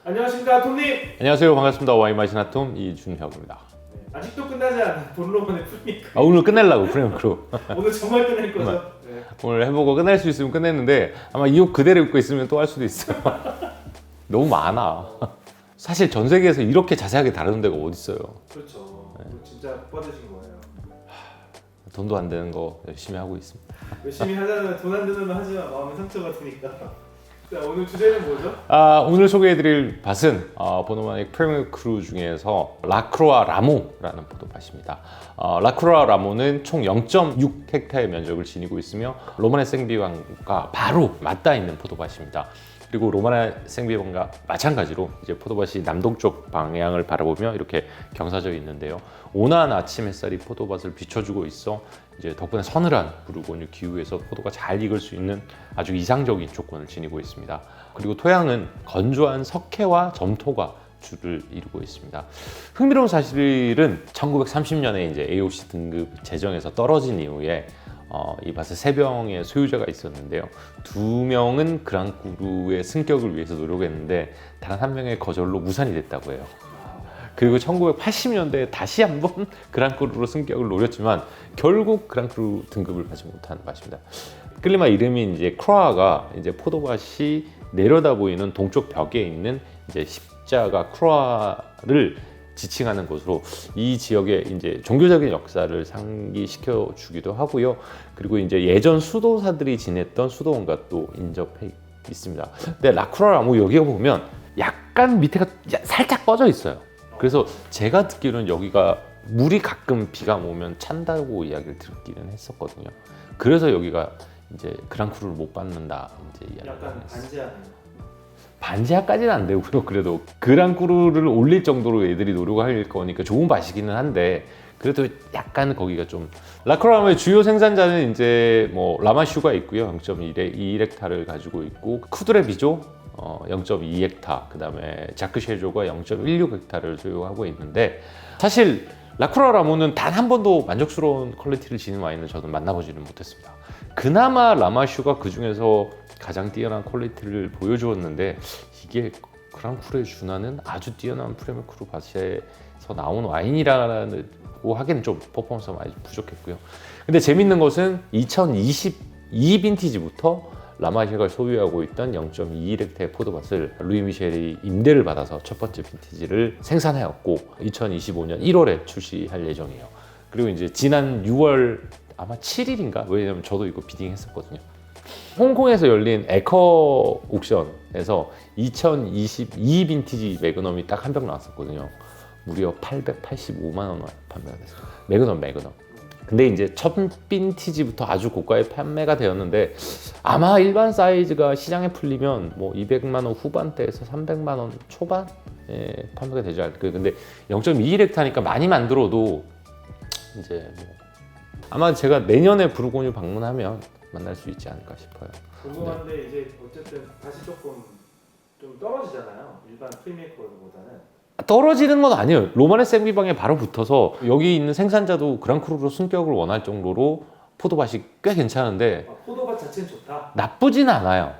안녕하십니까 톰님. 안녕하세요. 반갑습니다. 와인 마신 핫톰 이준혁입니다. 아직도 끝나지 않은 본로만의 프리미크. 오늘 끝내려고 프리미크로. 오늘 정말 끝낼 거죠? 네. 오늘 해보고 끝낼 수 있으면 끝냈는데 아마 이 옷 그대로 입고 있으면 또 할 수도 있어요. 너무 많아. 사실 전 세계에서 이렇게 자세하게 다루는 데가 어디 있어요. 그렇죠. 진짜 뻗으신 거예요. 돈도 안 되는 거 열심히 하고 있습니다. 열심히 하자면 돈 안 드는 거 하지만 마음에 상처가 드니까. 자, 오늘 주제는 뭐죠? 오늘 소개해드릴 밭은 보노마닉 프리미어 크루 중에서 라크로아 라모라는 포도밭입니다. 라크로아 라모는 총 0.6헥타의 면적을 지니고 있으며 로마네 생비방과 바로 맞닿아 있는 포도밭입니다. 그리고 로마네 생비방과 마찬가지로 이제 포도밭이 남동쪽 방향을 바라보며 이렇게 경사져 있는데요. 온화한 아침 햇살이 포도밭을 비춰주고 있어 이제 덕분에 서늘한 부르고뉴 기후에서 포도가 잘 익을 수 있는 아주 이상적인 조건을 지니고 있습니다. 그리고 토양은 건조한 석회와 점토가 주를 이루고 있습니다. 흥미로운 사실은 1930년에 이제 AOC 등급 제정에서 떨어진 이후에 이 밭에 3명의 소유자가 있었는데요. 2명은 그랑크루의 승격을 위해서 노력했는데 단 1명의 거절로 무산이 됐다고 해요. 그리고 1980년대에 다시 한번 그랑크루로 승격을 노렸지만 결국 그랑크루 등급을 받지 못한 밭입니다. 클리마 이름인 이제 크로아가 이제 포도밭이 내려다 보이는 동쪽 벽에 있는 이제 십자가 크로아를 지칭하는 곳으로 이 지역의 이제 종교적인 역사를 상기시켜 주기도 하고요. 그리고 이제 예전 수도사들이 지냈던 수도원과 또 인접해 있습니다. 근데 라크로아 라모 여기가 보면 약간 밑에가 살짝 꺼져 있어요. 그래서 제가 듣기로는 여기가 물이 가끔 비가 오면 찬다고 이야기를 듣기는 했었거든요. 그래서 여기가 이제 그랑크루를 못 받는다 이제 이야기를 약간 반지하는. 반지하까지는 안 되고요. 그래도 그랑크루를 올릴 정도로 애들이 노력할 거니까 좋은 밭이기는 한데 그래도 약간 거기가 좀 라크로아의 주요 생산자는 이제 뭐 라마슈가 있고요. 0.2헥타를 가지고 있고 쿠드레비조 0.2헥타, 그 다음에 자크셰조가 0.16헥타를 소유하고 있는데 사실 라크로아 라모는 단 한 번도 만족스러운 퀄리티를 지닌 와인을 저는 만나보지는 못했습니다. 그나마 라마슈가 그 중에서 가장 뛰어난 퀄리티를 보여주었는데 이게 그랑크루에 준하는 아주 뛰어난 프리미어 크루 밭에서 나온 와인이라고 하기에는 좀 퍼포먼스가 많이 부족했고요. 근데 재밌는 것은 2022 빈티지부터 라마슈가 소유하고 있던 0.21헥타의 포도밭을 루이 미셸이 임대를 받아서 첫 번째 빈티지를 생산하였고 2025년 1월에 출시할 예정이에요. 그리고 이제 지난 6월 아마 7일인가? 왜냐면 저도 이거 비딩했었거든요. 홍콩에서 열린 에커 옥션에서 2022 빈티지 매그넘이 딱 한 병 나왔었거든요. 무려 885만 원 판매가 됐어요. 매그넘. 근데 이제 첫 빈티지부터 아주 고가에 판매가 되었는데 아마 일반 사이즈가 시장에 풀리면 뭐 200만 원 후반대에서 300만 원 초반에 판매가 되지 않을까. 근데 0.21헥타니까 많이 만들어도 이제 뭐 아마 제가 내년에 부르고뉴 방문하면 만날 수 있지 않을까 싶어요. 궁금한데 네. 이제 어쨌든 다시 조금 좀 떨어지잖아요. 일반 프리미어보다는. 떨어지는 건 아니에요. 로마네 생비방에 바로 붙어서 여기 있는 생산자도 그랑크루로 승격을 원할 정도로 포도밭이 꽤 괜찮은데 포도밭 자체는 좋다. 나쁘진 않아요.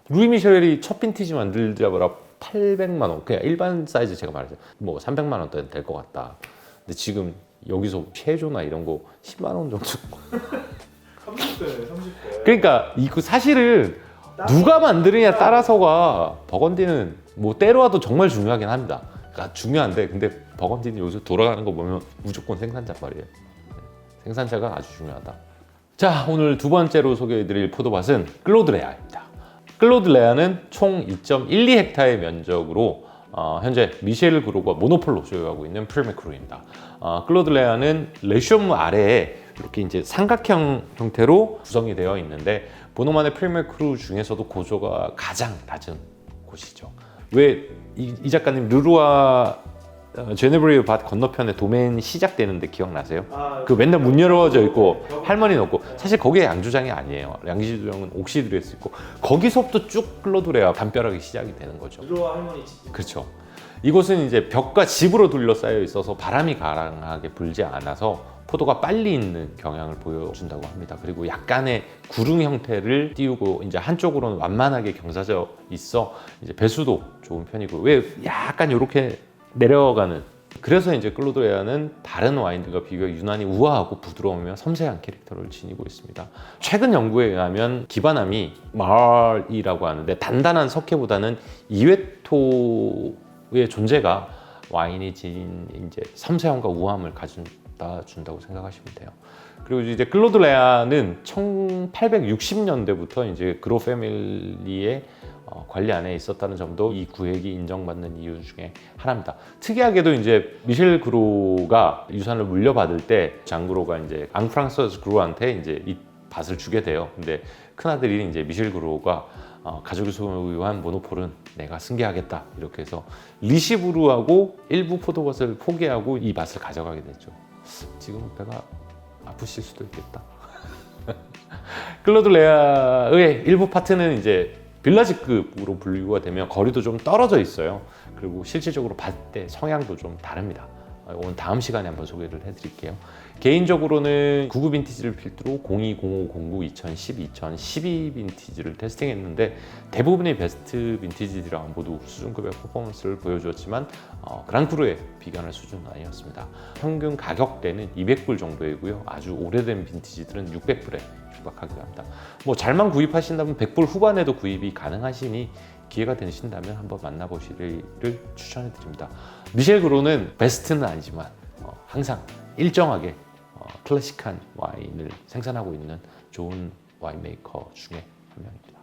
루이 미셸이 첫 빈티지 만들자마자 800만 원, 그냥 일반 사이즈 제가 말했어요. 뭐 300만 원대는 될 것 같다. 근데 지금 여기서 쉐조나 이런 거 10만 원 정도. 30대. 그러니까 이거 사실은 누가 만드느냐 따라서가 버건디는 뭐 때로와도 정말 중요하긴 합니다. 그러니까 중요한데 근데 버건디는 요새 돌아가는 거 보면 무조건 생산자 말이에요. 생산자가 아주 중요하다. 자, 오늘 두 번째로 소개해드릴 포도밭은 클로드레아입니다. 클로드레아는 총 2.12헥타의 면적으로 현재 미셸 그루가 모노폴로 소유하고 있는 프리미어 크루입니다. 클로드레아는 레시움 아래에 이렇게 이제 삼각형 형태로 구성이 되어 있는데 보노만의 프리미어 크루 중에서도 고조가 가장 낮은 곳이죠. 왜 이 작가님 르루아 제네브리우 밭 건너편에 도메인이 시작되는데 기억나세요? 그 맨날 문 열어져 있고 할머니 없고 사실 거기에 양조장이 아니에요. 양조장은 옥시드레스 있고 거기서부터 쭉 클로드레아 담벼락이 시작이 되는 거죠. 르루아 할머니 집. 그렇죠. 이곳은 이제 벽과 집으로 둘러싸여 있어서 바람이 강하게 불지 않아서 포도가 빨리 익는 경향을 보여준다고 합니다. 그리고 약간의 구릉 형태를 띄우고 이제 한쪽으로는 완만하게 경사져 있어 이제 배수도 좋은 편이고, 왜 약간 이렇게 내려가는, 그래서 이제 클로드 레아는 다른 와인들과 비교해 유난히 우아하고 부드러우며 섬세한 캐릭터를 지니고 있습니다. 최근 연구에 의하면 기반함이 말이라고 하는데 단단한 석회보다는 이웨토의 존재가 와인이 지닌 이제 섬세함과 우아함을 가져다 준다고 생각하시면 돼요. 그리고 이제 클로드 레아는 1860년대부터 이제 그로 패밀리의 관리 안에 있었다는 점도 이 구획이 인정받는 이유 중에 하나입니다. 특이하게도 이제 미셸 그로가 유산을 물려받을 때 장그로가 이제 앙프랑스어스 그로한테 이제 이 밭을 주게 돼요. 근데 큰아들이 이제 미셸 그로가 가족이 소유한 모노폴은 내가 승계하겠다 이렇게 해서 리시브루하고 일부 포도밭을 포기하고 이 밭을 가져가게 됐죠. 지금 배가 아프실 수도 있겠다. 클로드 레아의 일부 파트는 이제 빌라지급으로 분류가 되면 거리도 좀 떨어져 있어요. 그리고 실질적으로 밭의 성향도 좀 다릅니다. 이건 다음 시간에 한번 소개를 해드릴게요. 개인적으로는 99 빈티지를 필두로 02, 05, 09, 2010, 2012 빈티지를 테스팅했는데 대부분의 베스트 빈티지들이랑 모두 수준급의 퍼포먼스를 보여주었지만 그랑크루에 비교할 수준은 아니었습니다. 평균 가격대는 200불 정도이고요. 아주 오래된 빈티지들은 600불에 육박하기도 합니다. 뭐 잘만 구입하신다면 100불 후반에도 구입이 가능하시니 기회가 되신다면 한번 만나보시기를 추천해드립니다. 미셸 그로는 베스트는 아니지만 항상 일정하게 클래식한 와인을 생산하고 있는 좋은 와인메이커 중에 한 명입니다.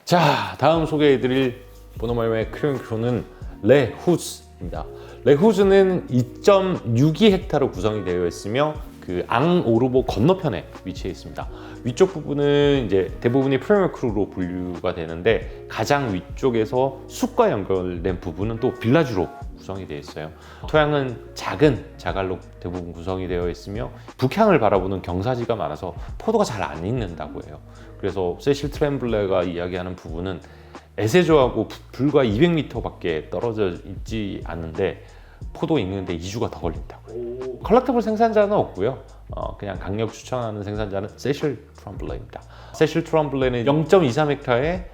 자, 다음 소개해드릴 보노말의 크리옹크루는 레 후즈입니다. 레 후즈는 2.62헥타르로 구성이 되어 있으며 그 앙오르보 건너편에 위치해 있습니다. 위쪽 부분은 이제 대부분이 프리미엄 크루로 분류가 되는데 가장 위쪽에서 숲과 연결된 부분은 또 빌라주로 구성이 되어 있어요. 토양은 작은 자갈로 대부분 구성이 되어 있으며 북향을 바라보는 경사지가 많아서 포도가 잘 안 익는다고 해요. 그래서 세실 트렘블레가 이야기하는 부분은 에세조하고 불과 200m밖에 떨어져 있지 않는데 포도 익는데 2주가 더 걸린다고요. 컬렉터블 생산자는 없고요. 그냥 강력 추천하는 생산자는 세실 트럼블레입니다. 세실 트럼블레는 0.23헥타의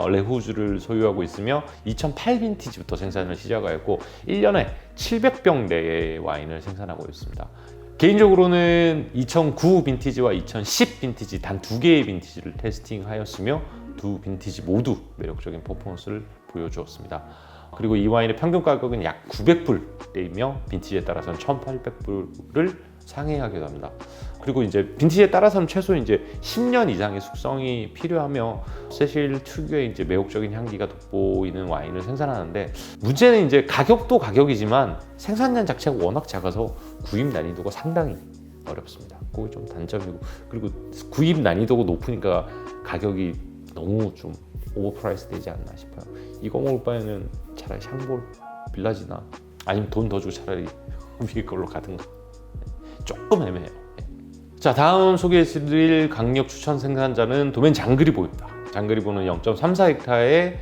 레후즈를 소유하고 있으며 2008 빈티지부터 생산을 시작하였고 1년에 700병 내의 와인을 생산하고 있습니다. 개인적으로는 2009 빈티지와 2010 빈티지 단 2개의 빈티지를 테스팅하였으며 두 빈티지 모두 매력적인 퍼포먼스를 보여주었습니다. 그리고 이 와인의 평균 가격은 약 900불대이며 빈티지에 따라서는 1800불을 상회하기도 합니다. 그리고 이제 빈티지에 따라서는 최소 이제 10년 이상의 숙성이 필요하며 세실 특유의 이제 매혹적인 향기가 돋보이는 와인을 생산하는데 문제는 이제 가격도 가격이지만 생산량 자체가 워낙 작아서 구입 난이도가 상당히 어렵습니다. 그게 좀 단점이고, 그리고 구입 난이도가 높으니까 가격이 너무 좀 오버프라이스 되지 않나 싶어요. 이거 먹을 바에는 차라리 샹볼 빌라지나 아니면 돈 더 주고 차라리 위에 걸로 가든가. 조금 애매해요. 자, 다음 소개해드릴 강력 추천 생산자는 도멘 장그리보입니다. 장그리보는 0.34헥타의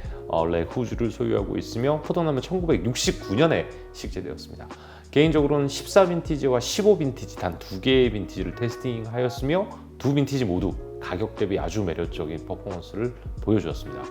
레후즈를 소유하고 있으며 포도나무 1969년에 식재되었습니다. 개인적으로는 14 빈티지와 15 빈티지 단 2개의 빈티지를 테스팅하였으며 두 빈티지 모두 가격 대비 아주 매력적인 퍼포먼스를 보여주었습니다.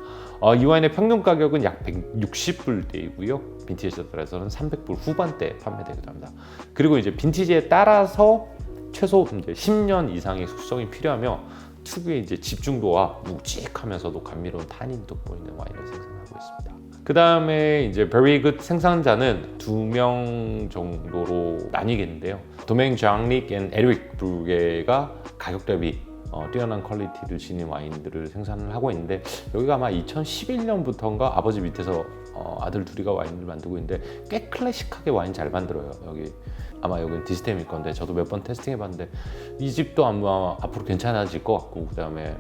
이 와인의 평균 가격은 약 160불대이고요. 빈티지에 따라서는 300불 후반대 판매되기도 합니다. 그리고 이제 빈티지에 따라서 최소 이제 10년 이상의 숙성이 필요하며 특유의 이제 집중도와 묵직하면서도 감미로운 탄닌이 돋보이는 와인을 생산하고 있습니다. 그 다음에 이제 Very Good 생산자는 2명 정도로 나뉘겠는데요. 도맹 장릭 앤 에릭 브루게가 가격 대비 뛰어난 퀄리티를 지닌 와인들을 생산을 하고 있는데 여기가 아마 2011년부터인가 아버지 밑에서 아들 둘이가 와인을 만들고 있는데 꽤 클래식하게 와인 잘 만들어요. 아마 여기는 디스템일 건데 저도 몇 번 테스팅해봤는데 이 집도 아마 앞으로 괜찮아질 것 같고, 그 다음에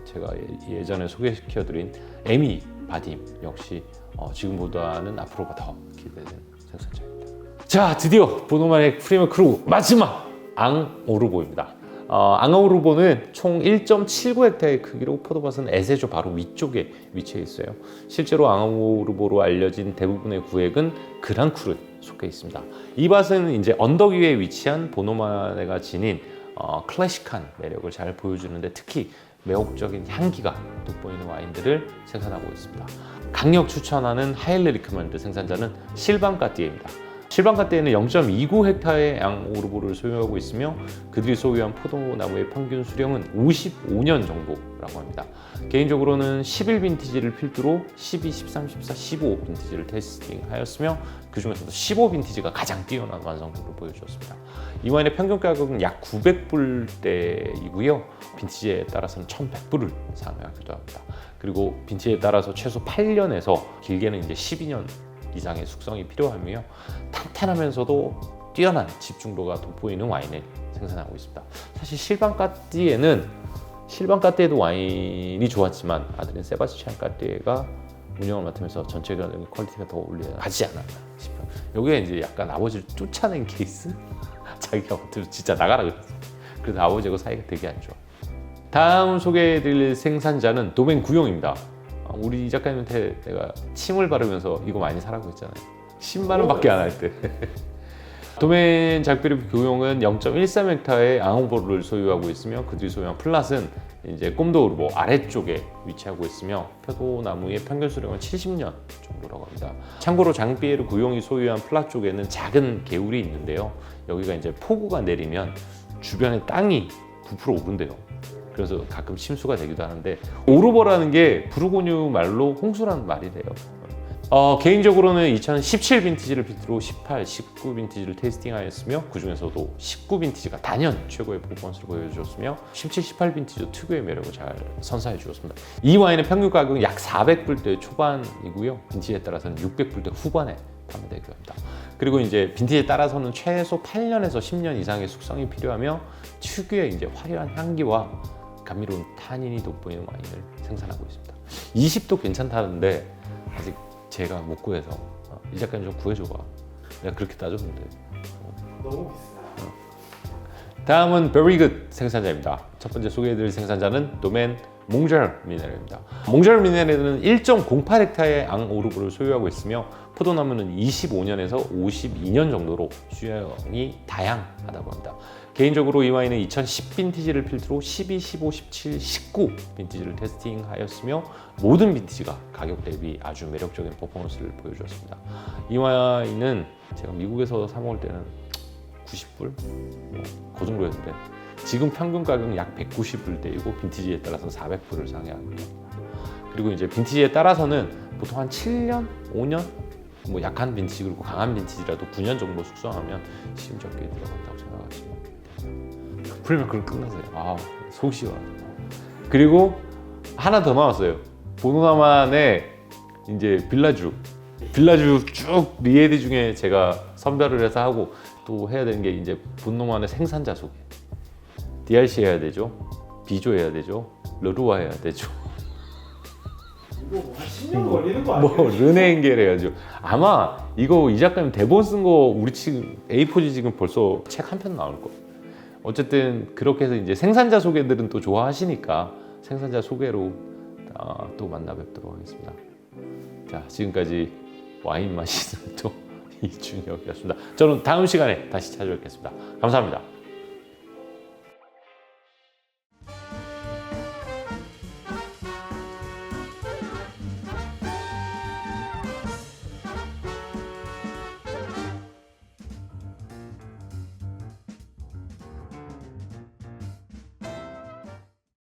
제가 예전에 소개시켜드린 에미 바딤 역시 지금보다는 앞으로가 더 기대되는 생산자입니다. 자, 드디어 보노말의 프리미엄 크루 마지막 앙오르보입니다. 앙아우르보는 총 1.79헥타의 크기로 포도밭은 에세조 바로 위쪽에 위치해 있어요. 실제로 앙아우르보로 알려진 대부분의 구획은 그랑크루에 속해 있습니다. 이 밭은 이제 언덕 위에 위치한 보노마네가 지닌 클래식한 매력을 잘 보여주는데 특히 매혹적인 향기가 돋보이는 와인들을 생산하고 있습니다. 강력 추천하는 하일리 리커먼드 생산자는 실방까띠에입니다. 실방까띠에는 0.29헥타의 앙오르보를 소유하고 있으며 그들이 소유한 포도나무의 평균 수령은 55년 정도라고 합니다. 개인적으로는 11 빈티지를 필두로 12, 13, 14, 15 빈티지를 테스팅하였으며 그 중에서도 15 빈티지가 가장 뛰어난 완성도를 보여주었습니다. 이 와인의 평균 가격은 약 900불대이고요. 빈티지에 따라서는 1100불을 상회하기도 합니다. 그리고 빈티지에 따라서 최소 8년에서 길게는 이제 12년 이상의 숙성이 필요하며 탄탄하면서도 뛰어난 집중도가 돋보이는 와인을 생산하고 있습니다. 사실 실방까띠에도 와인이 좋았지만 아들인 세바스찬 까띠에가 운영을 맡으면서 전체적인 퀄리티가 더 올라가지 않았나 싶어요. 여기에 이제 약간 아버지를 쫓아낸 케이스? 자기가 진짜 나가라 그랬어. 그래서 아버지하고 사이가 되게 안 좋아. 다음 소개해드릴 생산자는 도멘 구용입니다. 우리 작가님한테 내가 침을 바르면서 이거 많이 사라고 했잖아요. 10만 원밖에 안 할 때. 도멘 작베리 교용은 0.13헥타의 앙오르보를 소유하고 있으며 그들이 소유한 플랏은 이제 꼼도우르보 아래쪽에 위치하고 있으며 포도나무의 평균 수령은 70년 정도라고 합니다. 참고로 장비에르 구용이 소유한 플랏 쪽에는 작은 개울이 있는데요. 여기가 이제 폭우가 내리면 주변에 땅이 부풀어 오른대요. 그래서 가끔 침수가 되기도 하는데 오르보라는 게 부르고뉴 말로 홍수라는 말이래요. 개인적으로는 2017 빈티지를 필두로 18, 19 빈티지를 테이스팅하였으며 그 중에서도 19 빈티지가 단연 최고의 퍼포먼스를 보여주었으며 17, 18 빈티지도 특유의 매력을 잘 선사해 주었습니다. 이 와인의 평균 가격은 약 400불대 초반이고요. 빈티지에 따라서는 600불대 후반에 판매되기도 합니다. 그리고 이제 빈티지에 따라서는 최소 8년에서 10년 이상의 숙성이 필요하며 특유의 이제 화려한 향기와 감미로운 타닌이 돋보이는 와인을 생산하고 있습니다. 20도 괜찮다는데 아직 제가 못 구해서 이 작가님 좀 구해줘봐. 내가 그렇게 따졌는데. 너무 비싸. 다음은 Very Good 생산자입니다. 첫 번째 소개해드릴 생산자는 도멘 몽자르 미네랄입니다. 몽자르 미네랄은 1.08헥타의 앙오르보를 소유하고 있으며 포도나무는 25년에서 52년 정도로 수령이 다양하다고 합니다. 개인적으로 이 와인은 2010 빈티지를 필두로 12, 15, 17, 19 빈티지를 테스팅하였으며 모든 빈티지가 가격 대비 아주 매력적인 퍼포먼스를 보여주었습니다. 이 와인은 제가 미국에서 사 먹을 때는 90불? 그 정도였는데 지금 평균 가격은 약 190불대이고 빈티지에 따라서 400불을 상회하고요. 그리고 이제 빈티지에 따라서는 보통 한 7년, 5년 뭐 약한 빈티지 그리고 강한 빈티지라도 9년 정도 숙성하면 시음 적게 들어간다고 생각하시면 됩니다. 풀면 그럼 끝나세요. 속 시원. 그리고 하나 더 나왔어요. 보노나만의 이제 빌라주 쭉 리에디 중에 제가 선별을 해서 하고 또 해야 되는 게 이제 보노만의 생산자 소개. DRC 해야 되죠. 비조 해야 되죠. 르루아 해야 되죠. 이거 뭐 10년 걸리는 거 아니에요? 뭐 르네잉겔 해야죠. 아마 이거 이 작가님 대본 쓴 거 우리 지금 A4지 지금 벌써 책 한 편 나올 거. 어쨌든 그렇게 해서 이제 생산자 소개들은 또 좋아하시니까 생산자 소개로 또 만나 뵙도록 하겠습니다. 자, 지금까지 와인 마시는 또 이준혁이었습니다. 저는 다음 시간에 다시 찾아뵙겠습니다. 감사합니다.